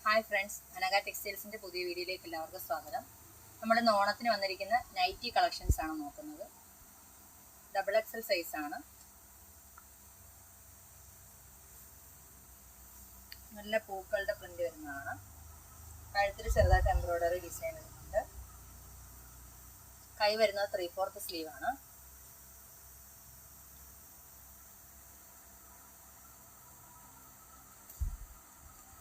Hi friends, Anagha ടെക്സ്റ്റൈൽസിൻ്റെ പുതിയ വീഡിയോയിലേക്ക് എല്ലാവർക്കും സ്വാഗതം. നമ്മൾ ഇന്ന് ഓണത്തിന് വന്നിരിക്കുന്ന നൈറ്റി കളക്ഷൻസ് ആണ് നോക്കുന്നത്. XXL സൈസാണ്. നല്ല പൂക്കളുടെ പ്രിന്റ് വരുന്നതാണ്. കഴുത്തിൽ ചെറുതായിട്ട് എംബ്രോയ്ഡറി ഡിസൈൻ വരുന്നുണ്ട്. കൈ വരുന്നത് 3/4 സ്ലീവ് ആണ്.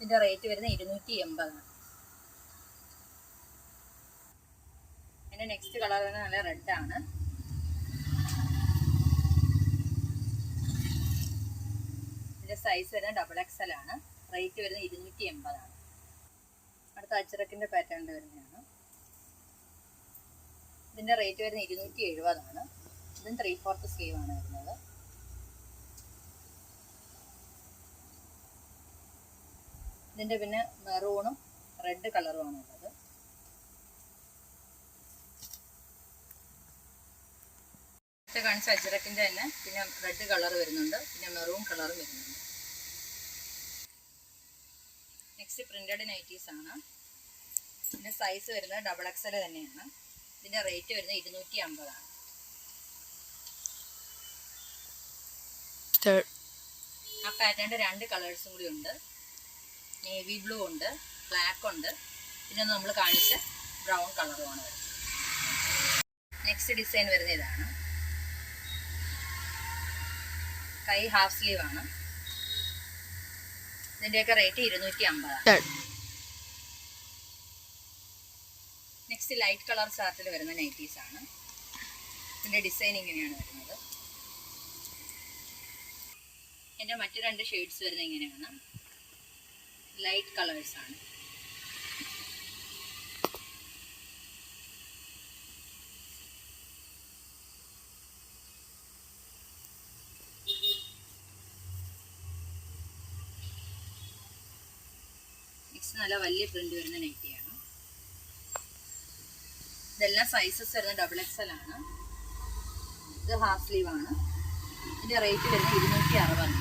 ഇതിൻ്റെ റേറ്റ് വരുന്നത് 280 ആണ്. എൻ്റെ നെക്സ്റ്റ് കളർ വരുന്നത് നല്ല റെഡ് ആണ്. ഇതിൻ്റെ സൈസ് വരുന്നത് XXL ആണ്. റേറ്റ് വരുന്നത് 280 ആണ്. അടുത്ത അച്ചറക്കിൻ്റെ പാറ്റേണിൽ വരുന്നതാണ്. ഇതിൻ്റെ റേറ്റ് വരുന്നത് 270 ആണ്. ഇതും 3/4 സ്ലീവ് ആണ് വരുന്നത്. ഇതിൻ്റെ പിന്നെ മെറൂണും റെഡ് കളറുമാണ് ഉള്ളത്. കാണിച്ച അജ്രക്കിൻ്റെ തന്നെ പിന്നെ റെഡ് കളർ വരുന്നുണ്ട്, പിന്നെ മെറൂൺ കളറും വരുന്നുണ്ട്. നെക്സ്റ്റ് പ്രിന്റഡ് നൈറ്റീസ് ആണ്. ഇതിൻ്റെ സൈസ് വരുന്നത് XXL തന്നെയാണ്. ഇതിൻ്റെ റേറ്റ് വരുന്നത് 250 ആണ്. ആ പാറ്റേണിൻ്റെ 2 കളേഴ്സും കൂടി ഉണ്ട്. നേവി ബ്ലൂ ഉണ്ട്, ബ്ലാക്ക് ഉണ്ട്, പിന്നെ നമ്മൾ കാണിച്ച ബ്രൗൺ കളറുമാണ് വരുന്നത്. നെക്സ്റ്റ് ഡിസൈൻ വരുന്ന ഇതാണ്. കൈ ഹാഫ് സ്ലീവ് ആണ്. ഇതിൻ്റെയൊക്കെ റേറ്റ് 250 ആണ്. നെക്സ്റ്റ് ലൈറ്റ് കളർ ചാർട്ടിൽ വരുന്ന നൈറ്റീസ് ആണ്. ഇതിൻ്റെ ഡിസൈൻ ഇങ്ങനെയാണ് വരുന്നത്. എൻ്റെ മറ്റ് 2 ഷെയ്ഡ്സ് വരുന്നത് ഇങ്ങനെയാണ്. ലൈറ്റ് കളേഴ്സ് ആണ്. നെക്സ്റ്റ് നല്ല വലിയ പ്രിന്റ് വരുന്ന നൈറ്റിയാണ്. ഇതെല്ലാം സൈസസ് വരുന്നത് XXL ആണ്. ഇത് ഹാഫ് സ്ലീവ് ആണ്. ഇതിൻ്റെ റേറ്റ് വരുന്നത് 260 ആണ്.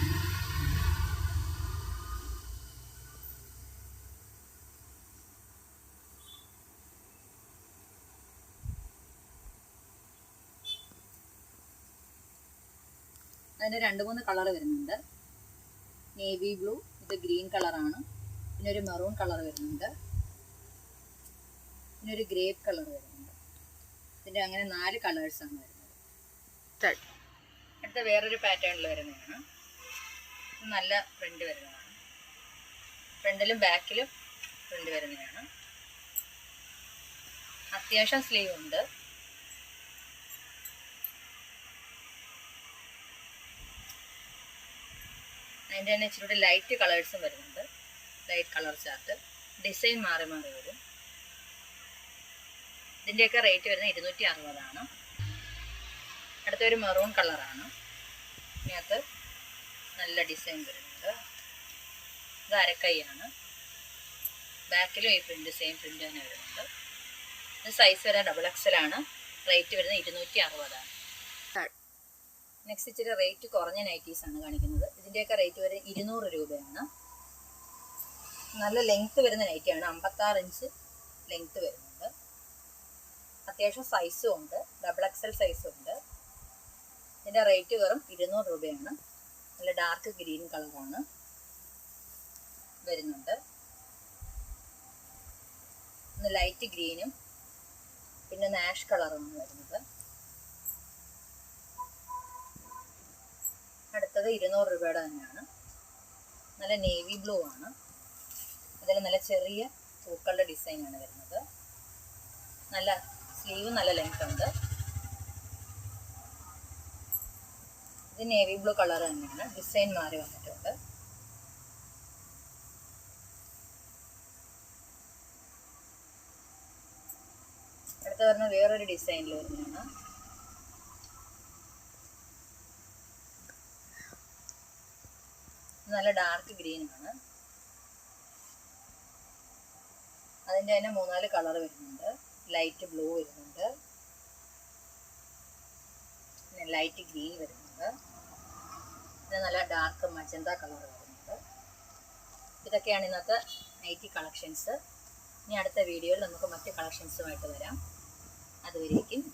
അതിൻ്റെ 2-3 കളർ വരുന്നുണ്ട്. നേവി ബ്ലൂ, ഇത് ഗ്രീൻ കളറാണ്, പിന്നെ ഒരു മെറൂൺ കളർ വരുന്നുണ്ട്, പിന്നെ ഒരു ഗ്രേപ്പ് കളർ വരുന്നുണ്ട്. ഇതിൻ്റെ അങ്ങനെ 4 കളേഴ്സാണ് വരുന്നത്. അടുത്ത വേറൊരു പാറ്റേണിൽ വരുന്നതാണ്. നല്ല പ്രിന്റ് വരുന്നതാണ്. ഫ്രണ്ടിലും ബാക്കിലും പ്രിന്റ് വരുന്നതാണ്. അത്യാവശ്യം സ്ലീവ് ഉണ്ട്. അതിൻ്റെ തന്നെ ഇച്ചിരി ലൈറ്റ് കളേഴ്സും വരുന്നുണ്ട്. ലൈറ്റ് കളർ ചാർട്ട് ഡിസൈൻ മാറി മാറി വരും. ഇതിൻ്റെയൊക്കെ റേറ്റ് വരുന്നത് 260 ആണ്. അടുത്തൊരു മെറൂൺ കളറാണ്. ഇതിനകത്ത് നല്ല ഡിസൈൻ വരുന്നുണ്ട്. ഇത് അരക്കൈയാണ്. ബാക്കിലും ഈ പ്രിന്റ് സെയിം പ്രിന്റ് തന്നെ വരുന്നുണ്ട്. ഇത് സൈസ് വരാൻ XXL ആണ്. റേറ്റ് വരുന്നത് 260 ആണ്. നെക്സ്റ്റ് ഇച്ചിരി റേറ്റ് കുറഞ്ഞ നൈറ്റീസ് ആണ് കാണിക്കുന്നത്. ഇതിൻ്റെയൊക്കെ റേറ്റ് വരെ 200 രൂപയാണ്. നല്ല ലെങ്ത്ത് വരുന്ന നൈറ്റിയാണ്. 56 ഇഞ്ച് ലെങ്ത്ത് വരുന്നുണ്ട്. അത്യാവശ്യം സൈസും ഉണ്ട്. XXL സൈസും ഉണ്ട്. ഇതിൻ്റെ റേറ്റ് വെറും 200 രൂപയാണ്. നല്ല ഡാർക്ക് ഗ്രീൻ കളറാണ് വരുന്നുണ്ട്. ലൈറ്റ് ഗ്രീനും പിന്നെ നാഷ് കളറുമാണ് വരുന്നത്. അടുത്തത് 200 രൂപയുടെ തന്നെയാണ്. നല്ല നേവി ബ്ലൂ ആണ്. അതിൽ നല്ല ചെറിയ പൂക്കളുടെ ഡിസൈനാണ് വരുന്നത്. നല്ല സ്ലീവ് നല്ല ലെങ്ത് ഉണ്ട്. ഇത് നേവി ബ്ലൂ കളർ തന്നെയാണ്. ഡിസൈൻ മാറി വന്നിട്ടുണ്ട്. അടുത്ത പറഞ്ഞ വേറൊരു ഡിസൈനിൽ വരുന്നതാണ്. നല്ല ഡാർക്ക് ഗ്രീൻ ആണ്. അതിൻ്റെ തന്നെ 3-4 കളർ വരുന്നുണ്ട്. ലൈറ്റ് ബ്ലൂ വരുന്നുണ്ട്, പിന്നെ ലൈറ്റ് ഗ്രീൻ വരുന്നുണ്ട്, പിന്നെ നല്ല ഡാർക്ക് മജന്ത കളർ വരുന്നുണ്ട്. ഇതൊക്കെയാണ് ഇന്നത്തെ നൈറ്റി കളക്ഷൻസ്. ഇനി അടുത്ത വീഡിയോയിൽ നമുക്ക് മറ്റ് കളക്ഷൻസുമായിട്ട് വരാം. അതുവരേക്കും